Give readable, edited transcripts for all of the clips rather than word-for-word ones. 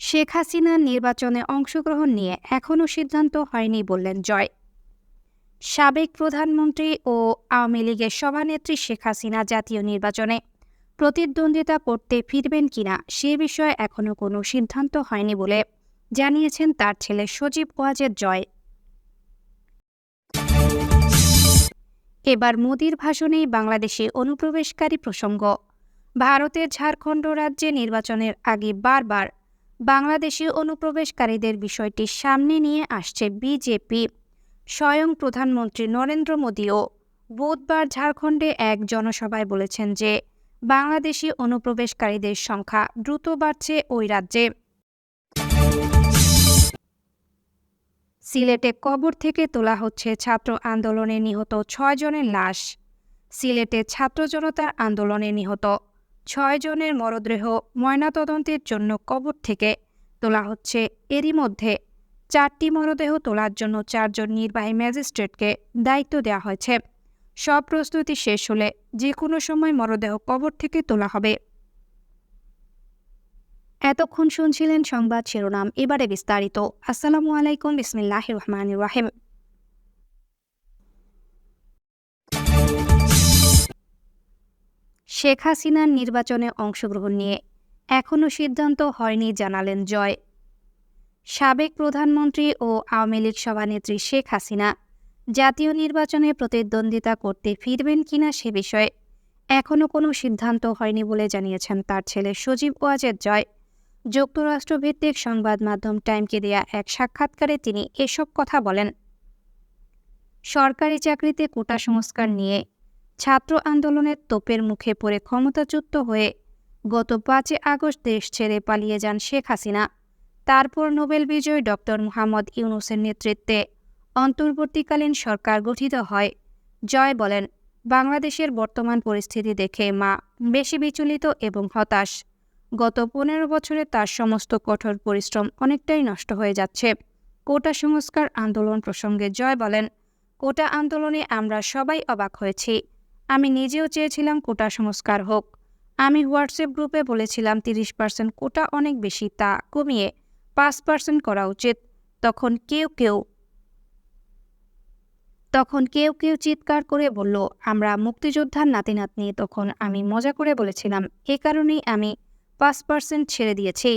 শেখ হাসিনার নির্বাচনে অংশগ্রহণ নিয়ে এখনও সিদ্ধান্ত হয়নি বললেন জয়। সাবেক প্রধানমন্ত্রী ও আওয়ামী লীগের সভানেত্রী শেখ হাসিনা জাতীয় নির্বাচনে প্রতিদ্বন্দ্বিতা করতে ফিরবেন কিনা সে বিষয়ে এখনও কোনো সিদ্ধান্ত হয়নি বলে জানিয়েছেন তার ছেলে সজীব ওয়াজেদ জয়। এবার মোদির ভাষণেই বাংলাদেশে অনুপ্রবেশকারী প্রসঙ্গ। ভারতের ঝাড়খণ্ড রাজ্যে নির্বাচনের আগে বারবার বাংলাদেশি অনুপ্রবেশকারীদের বিষয়টি সামনে নিয়ে আসছে বিজেপি। স্বয়ং প্রধানমন্ত্রী নরেন্দ্র মোদিও বুধবার ঝাড়খণ্ডে এক জনসভায় বলেছেন যে বাংলাদেশি অনুপ্রবেশকারীদের সংখ্যা দ্রুত বাড়ছে ওই রাজ্যে। সিলেটে কবর থেকে তোলা হচ্ছে ছাত্র আন্দোলনে নিহত ৬ জনের লাশ। সিলেটে ছাত্র জনতার আন্দোলনে নিহত ৬ জনের মরদেহ ময়নাতদন্তের জন্য কবর থেকে তোলা হচ্ছে। এরই মধ্যে ৪টি মরদেহ তোলার জন্য ৪ জন নির্বাহী ম্যাজিস্ট্রেটকে দায়িত্ব দেওয়া হয়েছে। সব প্রস্তুতি শেষ হলে যে কোনো সময় মরদেহ কবর থেকে তোলা হবে। এতক্ষণ শুনছিলেন সংবাদ শিরোনাম, এবারে বিস্তারিত। আসসালামু আলাইকুম, বিসমিল্লাহির রহমানির রহিম। শেখ হাসিনার নির্বাচনে অংশগ্রহণ নিয়ে এখনও সিদ্ধান্ত হয়নি জানালেন জয়। সাবেক প্রধানমন্ত্রী ও আওয়ামী লীগ সভানেত্রী শেখ হাসিনা জাতীয় নির্বাচনে প্রতিদ্বন্দ্বিতা করতে ফিরবেন কিনা সে বিষয়ে এখনও কোনো সিদ্ধান্ত হয়নি বলে জানিয়েছেন তার ছেলে সজীব ওয়াজেদ জয়। যুক্তরাষ্ট্রভিত্তিক সংবাদ মাধ্যম টাইমকে দেয়া এক সাক্ষাৎকারে তিনি এসব কথা বলেন। সরকারি চাকরিতে কোটা সংস্কার নিয়ে ছাত্র আন্দোলনের তোপের মুখে পড়ে ক্ষমতাচ্যুত হয়ে গত ৫ আগস্ট দেশ ছেড়ে পালিয়ে যান শেখ হাসিনা। তারপর নোবেল বিজয়ী ডক্টর মোহাম্মদ ইউনূসের নেতৃত্বে অন্তর্বর্তীকালীন সরকার গঠিত হয়। জয় বলেন, বাংলাদেশের বর্তমান পরিস্থিতি দেখে মা বেশি বিচলিত এবং হতাশ। গত ১৫ বছরে তার সমস্ত কঠোর পরিশ্রম অনেকটাই নষ্ট হয়ে যাচ্ছে। কোটা সংস্কার আন্দোলন প্রসঙ্গে জয় বলেন, কোটা আন্দোলনে আমরা সবাই অবাক হয়েছি। আমি নিজেও চেয়েছিলাম কোটা সংস্কার হোক। আমি হোয়াটসঅ্যাপ গ্রুপে বলেছিলাম ৩০% কোটা অনেক বেশি, তা কমিয়ে ৫% করা উচিত। তখন কেউ কেউ চিৎকার করে বলল, আমরা মুক্তিযোদ্ধার নাতি নাতনি। তখন আমি মজা করে বলেছিলাম, এ কারণেই আমি ৫% ছেড়ে দিয়েছি।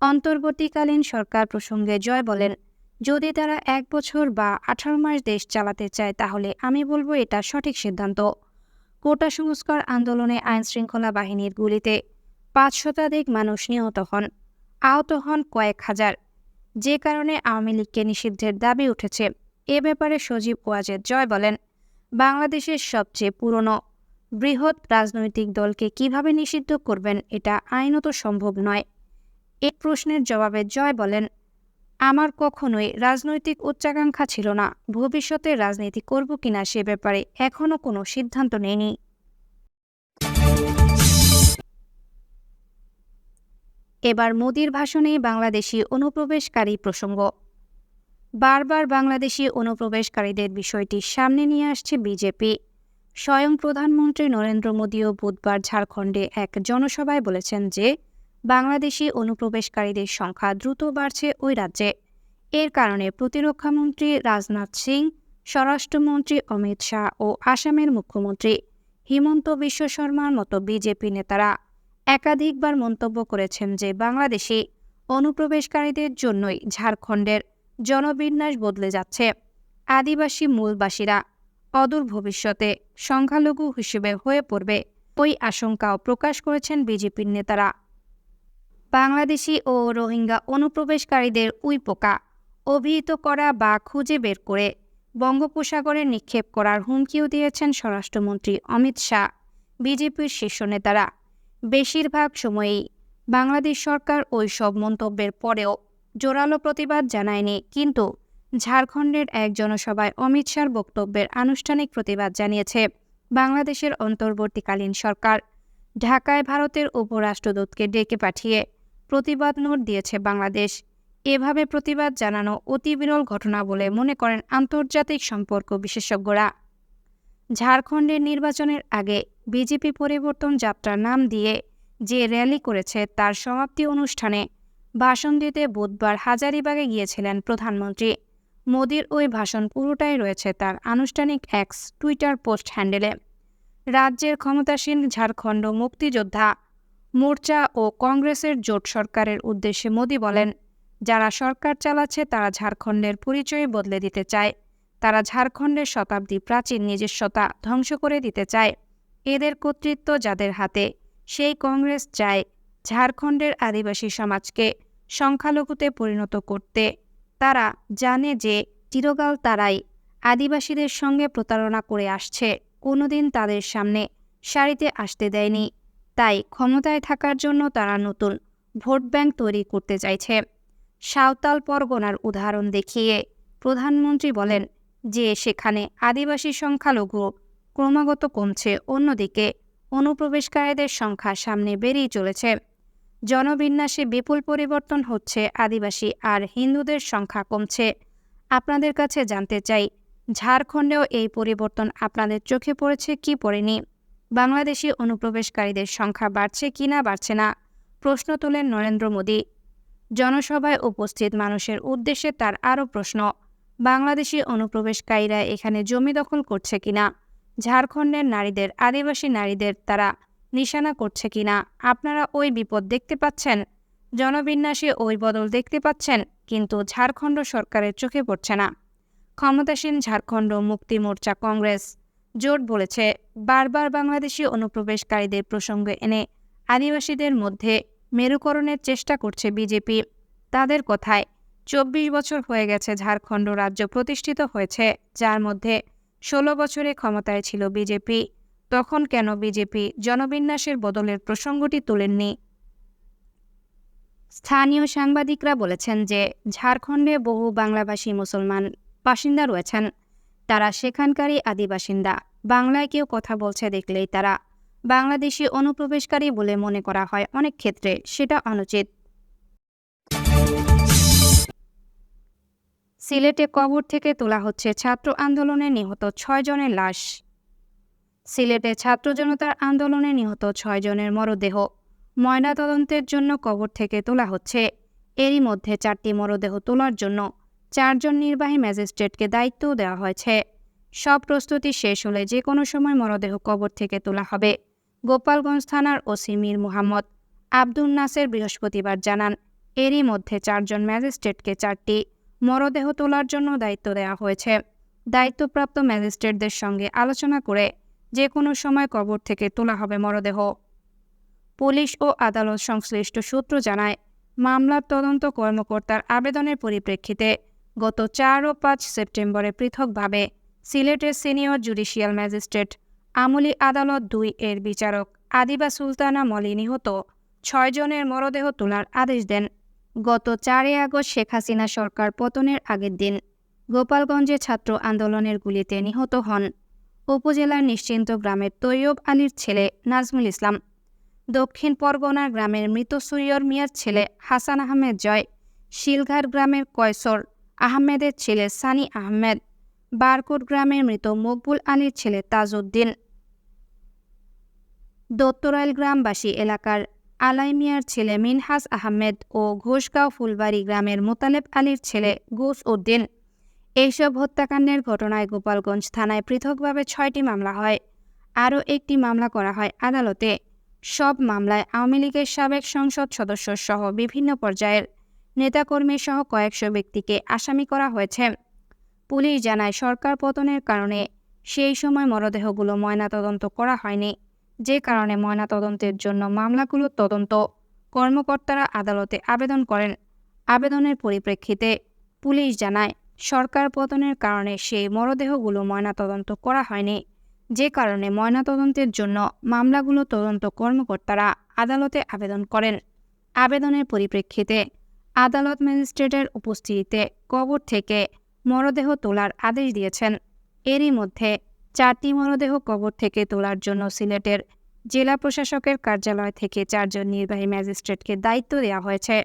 অন্তর্বর্তীকালীন সরকার প্রসঙ্গে জয় বলেন, যদি তারা ১ বছর বা ১৮ মাস দেশ চালাতে চায় তাহলে আমি বলবো এটা সঠিক সিদ্ধান্ত। কোটা সংস্কার আন্দোলনে আইনশৃঙ্খলা বাহিনীর গুলিতে ৫ শতাধিক মানুষ নিহত হন, আহত হন কয়েক হাজার, যে কারণে আওয়ামী লীগকে নিষিদ্ধের দাবি উঠেছে। এ ব্যাপারে সজীব ওয়াজেদ জয় বলেন, বাংলাদেশের সবচেয়ে পুরনো বৃহৎ রাজনৈতিক দলকে কিভাবে নিষিদ্ধ করবেন, এটা আইনত সম্ভব নয়। এই প্রশ্নের জবাবে জয় বলেন, আমার কখনোই রাজনৈতিক উচ্চাকাঙ্ক্ষা ছিল না। ভবিষ্যতে রাজনীতি করব কিনা সে ব্যাপারে এখনও কোনো সিদ্ধান্ত নেইনি। এবার মোদির ভাষণে বাংলাদেশি অনুপ্রবেশকারী প্রসঙ্গ। বারবার বাংলাদেশি অনুপ্রবেশকারীদের বিষয়টি সামনে নিয়ে আসছে বিজেপি। স্বয়ং প্রধানমন্ত্রী নরেন্দ্র মোদিও বুধবার ঝাড়খণ্ডে এক জনসভায় বলেছেন যে বাংলাদেশি অনুপ্রবেশকারীদের সংখ্যা দ্রুত বাড়ছে ওই রাজ্যে। এর কারণে প্রতিরক্ষামন্ত্রী রাজনাথ সিং, স্বরাষ্ট্রমন্ত্রী অমিত শাহ ও আসামের মুখ্যমন্ত্রী হিমন্ত বিশ্ব শর্মার মতো বিজেপি নেতারা একাধিকবার মন্তব্য করেছেন যে বাংলাদেশি অনুপ্রবেশকারীদের জন্যই ঝাড়খণ্ডের জনবিন্যাস বদলে যাচ্ছে। আদিবাসী মূলবাসীরা অদূর ভবিষ্যতে সংখ্যালঘু হিসেবে হয়ে পড়বে, ওই আশঙ্কাও প্রকাশ করেছেন বিজেপির নেতারা। বাংলাদেশি ও রোহিঙ্গা অনুপ্রবেশকারীদের উইপোকা অভিহিত করা বা খুঁজে বের করে বঙ্গোপসাগরে নিক্ষেপ করার হুমকিও দিয়েছেন স্বরাষ্ট্রমন্ত্রী অমিত শাহ। বিজেপির শীর্ষ নেতারা বেশিরভাগ সময়েই বাংলাদেশ সরকার ওই সব মন্তব্যের পরেও জোরালো প্রতিবাদ জানায়নি, কিন্তু ঝাড়খণ্ডের এক জনসভায় অমিত শাহর বক্তব্যের আনুষ্ঠানিক প্রতিবাদ জানিয়েছে বাংলাদেশের অন্তর্বর্তীকালীন সরকার। ঢাকায় ভারতের উপরাষ্ট্রদূতকে ডেকে পাঠিয়ে প্রতিবাদ নোট দিয়েছে বাংলাদেশ। এভাবে প্রতিবাদ জানানো অতি বিরল ঘটনা বলে মনে করেন আন্তর্জাতিক সম্পর্ক বিশেষজ্ঞরা। ঝাড়খণ্ডের নির্বাচনের আগে বিজেপি পরিবর্তন যাত্রার নাম দিয়ে যে র্যালি করেছে তার সমাপ্তি অনুষ্ঠানে ভাষণ দিতে বুধবার হাজারীবাগে গিয়েছিলেন প্রধানমন্ত্রী। মোদির ওই ভাষণ পুরোটাই রয়েছে তার আনুষ্ঠানিক এক্স টুইটার পোস্ট হ্যান্ডেলে। রাজ্যের ক্ষমতাসীন ঝাড়খণ্ড মুক্তিযোদ্ধা মোর্চা ও কংগ্রেসের জোট সরকারের উদ্দেশ্যে মোদি বলেন, যারা সরকার চালাচ্ছে তারা ঝাড়খণ্ডের পরিচয় বদলে দিতে চায়। তারা ঝাড়খণ্ডের শতাব্দী প্রাচীন নিজস্বতা ধ্বংস করে দিতে চায়। এদের কর্তৃত্ব যাদের হাতে, সেই কংগ্রেস চায় ঝাড়খণ্ডের আদিবাসী সমাজকে সংখ্যালঘুতে পরিণত করতে। তারা জানে যে চিরকাল তারাই আদিবাসীদের সঙ্গে প্রতারণা করে আসছে, কোনোদিন তাদের সামনে সারিতে আসতে দেয়নি। তাই ক্ষমতায় থাকার জন্য তারা নতুন ভোট ব্যাংক তৈরি করতে চাইছে। সাঁওতাল পরগনার উদাহরণ দেখিয়ে প্রধানমন্ত্রী বলেন যে সেখানে আদিবাসী সংখ্যালঘু ক্রমাগত কমছে, অন্যদিকে অনুপ্রবেশকারীদের সংখ্যা সামনে বেড়েই চলেছে। জনবিন্যাসে বিপুল পরিবর্তন হচ্ছে, আদিবাসী আর হিন্দুদের সংখ্যা কমছে। আপনাদের কাছে জানতে চাই, ঝাড়খণ্ডেও এই পরিবর্তন আপনাদের চোখে পড়েছে কি পড়েনি? বাংলাদেশি অনুপ্রবেশকারীদের সংখ্যা বাড়ছে কি না বাড়ছে না, প্রশ্ন তোলেন নরেন্দ্র মোদী। জনসভায় উপস্থিত মানুষের উদ্দেশ্যে তার আরও প্রশ্ন, বাংলাদেশি অনুপ্রবেশকারীরা এখানে জমি দখল করছে কিনা? ঝাড়খণ্ডের নারীদের, আদিবাসী নারীদের তারা নিশানা করছে কিনা? আপনারা ওই বিপদ দেখতে পাচ্ছেন, জনবিন্যাসে ওই বদল দেখতে পাচ্ছেন, কিন্তু ঝাড়খণ্ড সরকারের চোখে পড়ছে না। ক্ষমতাসীন ঝাড়খণ্ড মুক্তি মোর্চা কংগ্রেস জোট বলেছে, বারবার বাংলাদেশি অনুপ্রবেশকারীদের প্রসঙ্গে এনে আদিবাসীদের মধ্যে মেরুকরণের চেষ্টা করছে বিজেপি। তাদের কথায় ২৪ বছর হয়ে গেছে ঝাড়খণ্ড রাজ্য প্রতিষ্ঠিত হয়েছে, যার মধ্যে ১৬ বছরে ক্ষমতায় ছিল বিজেপি। তখন কেন বিজেপি জনবিন্যাসের বদলের প্রসঙ্গটি তোলেননি? স্থানীয় সাংবাদিকরা বলেছেন যে ঝাড়খণ্ডে বহু বাংলাভাষী মুসলমান বাসিন্দা রয়েছেন। তারা সেখানকারই আদিবাসিন্দা। বাংলায় কেউ কথা বলছে দেখলেই তারা বাংলাদেশি অনুপ্রবেশকারী বলে মনে করা হয়। অনেক ক্ষেত্রে সেটা অনুচিত। সিলেটে কবর থেকে তোলা হচ্ছে ছাত্র আন্দোলনে নিহত ৬ জনের লাশ। সিলেটে ছাত্র জনতার আন্দোলনে নিহত ৬ জনের মরদেহ ময়নাতদন্তের জন্য কবর থেকে তোলা হচ্ছে। এরই মধ্যে ৪টি মরদেহ তোলার জন্য ৪ জন নির্বাহী ম্যাজিস্ট্রেটকে দায়িত্বও দেওয়া হয়েছে। সব প্রস্তুতি শেষ হলে যে কোনো সময় মরদেহ কবর থেকে তোলা হবে। গোপালগঞ্জ থানার ওসি মীর মোহাম্মদ আব্দুল নাসের বৃহস্পতিবার জানান, এরই মধ্যে ৪ জন ম্যাজিস্ট্রেটকে ৪টি মরদেহ তোলার জন্য দায়িত্ব দেওয়া হয়েছে। দায়িত্বপ্রাপ্ত ম্যাজিস্ট্রেটদের সঙ্গে আলোচনা করে যে কোনো সময় কবর থেকে তোলা হবে মরদেহ। পুলিশ ও আদালত সংশ্লিষ্ট সূত্র জানায়, মামলার তদন্ত কর্মকর্তার আবেদনের পরিপ্রেক্ষিতে গত ৪ ও ৫ সেপ্টেম্বরে পৃথকভাবে সিলেটের সিনিয়র জুডিশিয়াল ম্যাজিস্ট্রেট আমলি আদালত ২ এর বিচারক আদিবা সুলতানা মলি নিহত ৬ জনের মরদেহ তোলার আদেশ দেন। গত ৪ আগস্ট শেখ হাসিনা সরকার পতনের আগের দিন গোপালগঞ্জে ছাত্র আন্দোলনের গুলিতে নিহত হন উপজেলার নিশ্চিন্ত গ্রামের তৈয়ব আলীর ছেলে নাজমুল ইসলাম, দক্ষিণ পরগনার গ্রামের মৃত সৈয়র মিয়ার ছেলে হাসান আহমেদ জয়, শিলঘাট গ্রামের কয়সর আহমেদের ছেলে সানি আহমেদ, বারকোট গ্রামের মৃত মকবুল আলীর ছেলে তাজউদ্দিন, দত্তরাইল গ্রামবাসী এলাকার আলাই মিয়ার ছেলে মিনহাজ আহমেদ ও ঘোষগাঁও ফুলবাড়ি গ্রামের মোতালেব আলীর ছেলে গৌস উদ্দিন। এইসব হত্যাকাণ্ডের ঘটনায় গোপালগঞ্জ থানায় পৃথকভাবে ৬টি মামলা হয়। আরও একটি মামলা করা হয় আদালতে। সব মামলায় আওয়ামী লীগের সাবেক সংসদ সদস্য সহ বিভিন্ন পর্যায়ের নেতাকর্মী সহ কয়েকশো ব্যক্তিকে আসামি করা হয়েছে। পুলিশ জানায়, সরকার পতনের কারণে সেই সময় মরদেহগুলো ময়নাতদন্ত করা হয়নি, যে কারণে ময়নাতদন্তের জন্য মামলাগুলো তদন্ত কর্মকর্তারা আদালতে আবেদন করেন। আবেদনের পরিপ্রেক্ষিতে পুলিশ জানায়, সরকার পতনের কারণে সেই মরদেহগুলো ময়নাতদন্ত করা হয়নি, যে কারণে ময়নাতদন্তের জন্য মামলাগুলো তদন্ত কর্মকর্তারা আদালতে আবেদন করেন। আবেদনের পরিপ্রেক্ষিতে আদালত ম্যাজিস্ট্রেটের উপস্থিতিতে কবর থেকে মরদেহ তোলার আদেশ দিয়েছেন। এরই মধ্যে 4টি মরদেহ কবর থেকে তোলার জন্য সিলেটের জেলা প্রশাসকের কার্যালয় থেকে 4 জন নির্বাহী ম্যাজিস্ট্রেটকে দায়িত্ব দেওয়া হয়েছে।